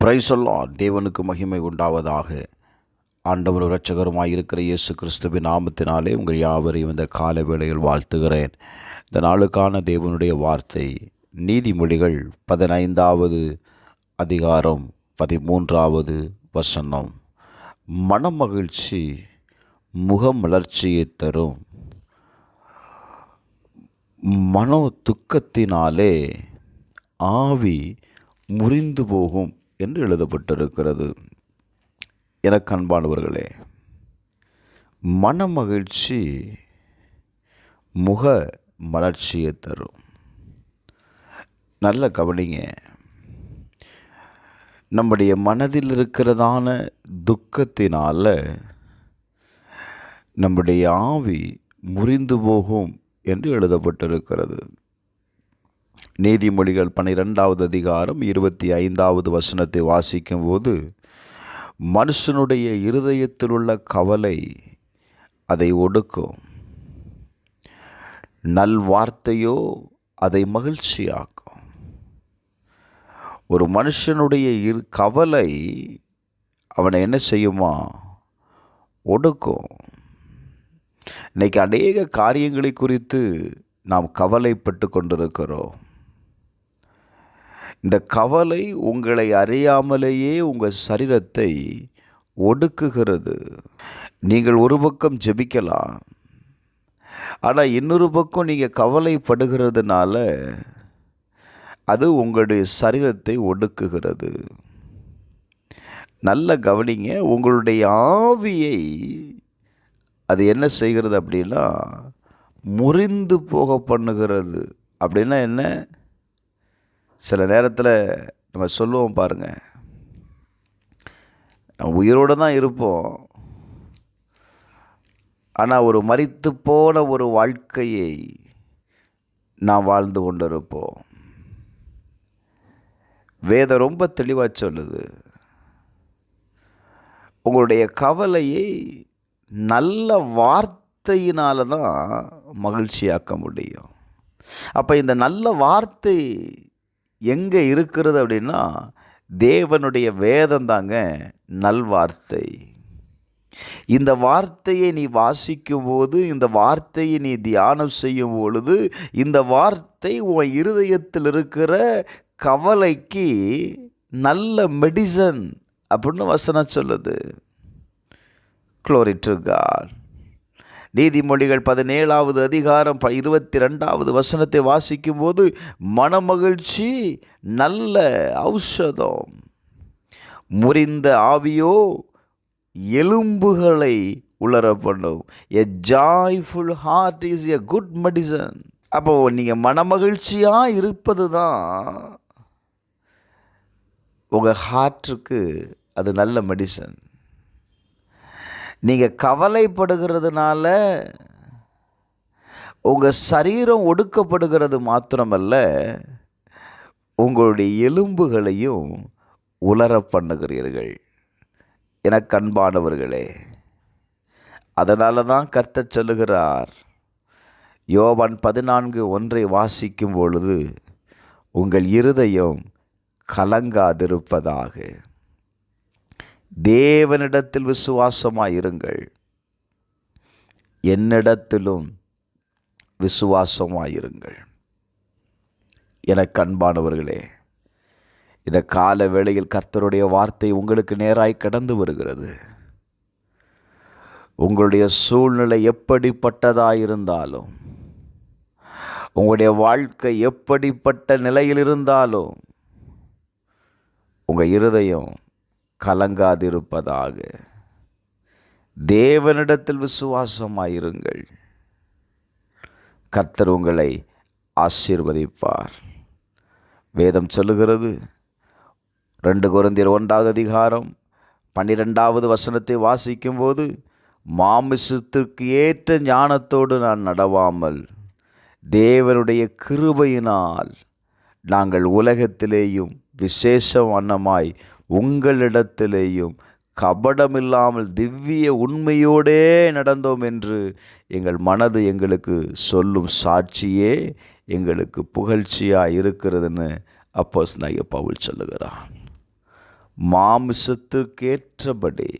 Price Lord. தேவனுக்கு மகிமை உண்டாவதாக. ஆண்டவர் இரட்சகருமாய் இருக்கிற இயேசு கிறிஸ்துவின் நாமத்தினாலே உங்கள் யாவரையும் இந்த கால வேளையில் வாழ்த்துகிறேன். இந்த நாளுக்கான தேவனுடைய வார்த்தை நீதிமொழிகள் 15வது அதிகாரம் 13வது வசனம். மனமகிழ்ச்சி முகமலர்ச்சியை தரும், மனோ துக்கத்தினாலே ஆவி முறிந்து போகும் என்று எழுதப்பட்டிருக்கிறது. எனக்கு அன்பானவர்களே, மனமகிழ்ச்சி முக மலர்ச்சியை தரும். நல்ல கவனிங்க. நம்முடைய மனதில் இருக்கிறதான துக்கத்தினால நம்முடைய ஆவி முறிந்து போகும் என்று எழுதப்பட்டிருக்கிறது. நீதிமொழிகள் 12வது அதிகாரம் 25வது வசனத்தை வாசிக்கும்போது, மனுஷனுடைய இருதயத்தில் உள்ள கவலை அதை ஒடுக்கும், நல்வார்த்தையோ அதை மகிழ்ச்சியாக்கும். ஒரு மனுஷனுடைய கவலை அவனை என்ன செய்யுமா? ஒடுக்கும். இன்னைக்கு அநேக காரியங்களை குறித்து நாம் கவலைப்பட்டு கொண்டிருக்கிறோம். இந்த கவலை உங்களை அறியாமலேயே உங்கள் சரீரத்தை ஒடுக்குகிறது. நீங்கள் ஒரு பக்கம் ஜெபிக்கலாம், ஆனால் இன்னொரு பக்கம் நீங்கள் கவலைப்படுகிறதுனால அது உங்களுடைய சரீரத்தை ஒடுக்குகிறது. நல்ல கவனிங்க. உங்களுடைய ஆவியை அது என்ன செய்கிறது அப்படின்னா முறிந்து போக பண்ணுகிறது. அப்படின்னா என்ன? சில நேரத்தில் நம்ம சொல்லுவோம் பாருங்கள், நம்ம உயிரோடு தான் இருப்போம், ஆனால் ஒரு மரித்து போன ஒரு வாழ்க்கையை நாம் வாழ்ந்து கொண்டு இருப்போம். வேதம் ரொம்ப தெளிவாக சொல்லுது, உங்களுடைய கவலையை நல்ல வார்த்தையினால தான் மகிழ்ச்சியாக்க முடியும். அப்போ இந்த நல்ல வார்த்தை எங்கே இருக்கிறது அப்படின்னா தேவனுடைய வேதம் தாங்க நல்வார்த்தை. இந்த வார்த்தையை நீ வாசிக்கும் போது, இந்த வார்த்தையை நீ தியானம் செய்யும் பொழுது, இந்த வார்த்தை உன் இருதயத்தில் இருக்கிற கவலைக்கு நல்ல மெடிசன் அப்படின்னு வசனம் சொல்லுது. Glory to God. நீதிமொழிகள் 17வது அதிகாரம் 22வது வசனத்தை வாசிக்கும் போது, மனமகிழ்ச்சி நல்ல ஔஷதம், முறிந்த ஆவியோ எலும்புகளை உலர பண்ணும். A joyful heart is a good medicine. அப்போ நீங்கள் மனமகிழ்ச்சியாக இருப்பது தான் உங்கள் ஹார்ட்டுக்கு அது நல்ல மெடிசன். நீங்கள் கவலைப்படுகிறதுனால உங்கள் சரீரம் ஒடுக்கப்படுகிறது மாத்திரமல்ல, உங்களுடைய எலும்புகளையும் உலர பண்ணுகிறீர்கள். எனக்கு அன்பானவர்களே, அதனால தான் கர்த்தர் சொல்லுகிறார், யோவான் 14:1 வாசிக்கும் பொழுது, உங்கள் இருதயம் கலங்காதிருப்பதாக, தேவனிடத்தில் விசுவாசமாயிருங்கள், என்னிடத்திலும் விசுவாசமாயிருங்கள். எனக்கு அன்பானவர்களே, இந்த கால வேளையில் கர்த்தருடைய வார்த்தை உங்களுக்கு நேராய் கடந்து வருகிறது. உங்களுடைய சூழ்நிலை எப்படிப்பட்டதாயிருந்தாலும், உங்களுடைய வாழ்க்கை எப்படிப்பட்ட நிலையில் இருந்தாலும், உங்கள் இருதயம் கலங்காதிருப்பதாக, தேவனிடத்தில் விசுவாசமாயிருங்கள். கர்த்தர் உங்களை ஆசீர்வதிப்பார். வேதம் சொல்லுகிறது, 2 கொரிந்தியர் 1வது அதிகாரம் 12வது வசனத்தை வாசிக்கும்போது, மாமிசத்திற்கு ஏற்ற ஞானத்தோடு நான் நடவாமல் தேவனுடைய கிருபையினால் நாங்கள் உலகத்திலேயும் விசேஷ வண்ணமாய் உங்களிடத்திலேயும் கபடமில்லாமல் திவ்ய உண்மையோடே நடந்தோம் என்று எங்கள் மனது எங்களுக்கு சொல்லும் சாட்சியே எங்களுக்கு புகழ்ச்சியாக இருக்கிறதுன்னு அப்போஸ்தலனாகிய பவுல் சொல்லுகிறான். மாமிசத்திற்கு ஏற்றபடி,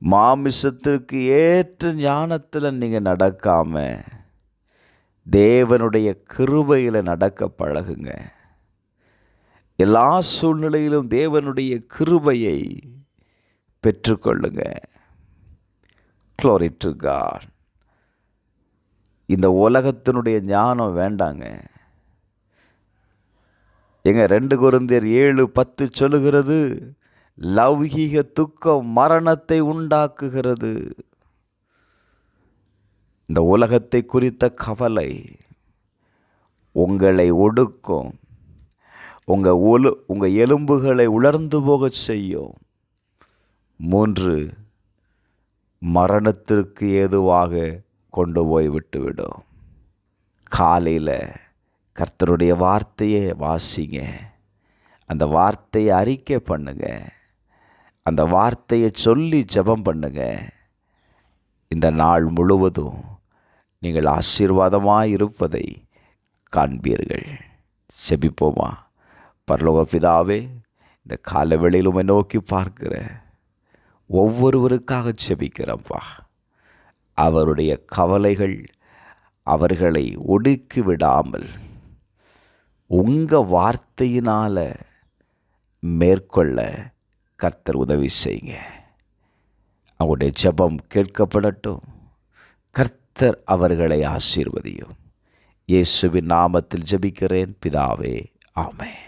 மாமிசத்திற்கு ஏற்ற ஞானத்தில் நீங்கள் நடக்காம தேவனுடைய கிருபையில் நடக்க பழகுங்க. எல்லா சூழ்நிலையிலும் தேவனுடைய கிருபையை பெற்றுக்கொள்ளுங்க. Glory to God. இந்த உலகத்தினுடைய ஞானம் வேண்டாங்க. எங்க 2 கொரிந்தியர் 7:10 சொல்லுகிறது, லௌகீக துக்கம் மரணத்தை உண்டாக்குகிறது. இந்த உலகத்தை குறித்த கவலை உங்களை ஒடுக்கும், உங்கள் எலும்புகளை உலர்ந்து போகச் செய்யும். 3, மரணத்திற்கு ஏதுவாக கொண்டு போய் விட்டுவிடும். காலையில் கர்த்தருடைய வார்த்தையை வாசிங்க, அந்த வார்த்தையை அறிக்கை பண்ணுங்க, அந்த வார்த்தையை சொல்லி ஜெபம் பண்ணுங்க. இந்த நாள் முழுவதும் நீங்கள் ஆசீர்வாதமாக இருப்பதை காண்பீர்கள். செபிப்போமா? பரலோக பிதாவே, இந்த காலவேளையில் உம்மை நோக்கி பார்க்கிற ஒவ்வொருவருக்காக செபிக்கிறப்பா. அவருடைய கவலைகள் அவர்களை ஒடுக்கி விடாமல் உங்கள் வார்த்தையினால் மேற்கொள்ள கர்த்தர் உதவி செய்யுங்க. அவருடைய ஜெபம் கேட்கப்படட்டும். கர்த்தர் அவர்களை ஆசீர்வதியும். இயேசுவின் நாமத்தில் ஜெபிக்கிறேன் பிதாவே, ஆமென்.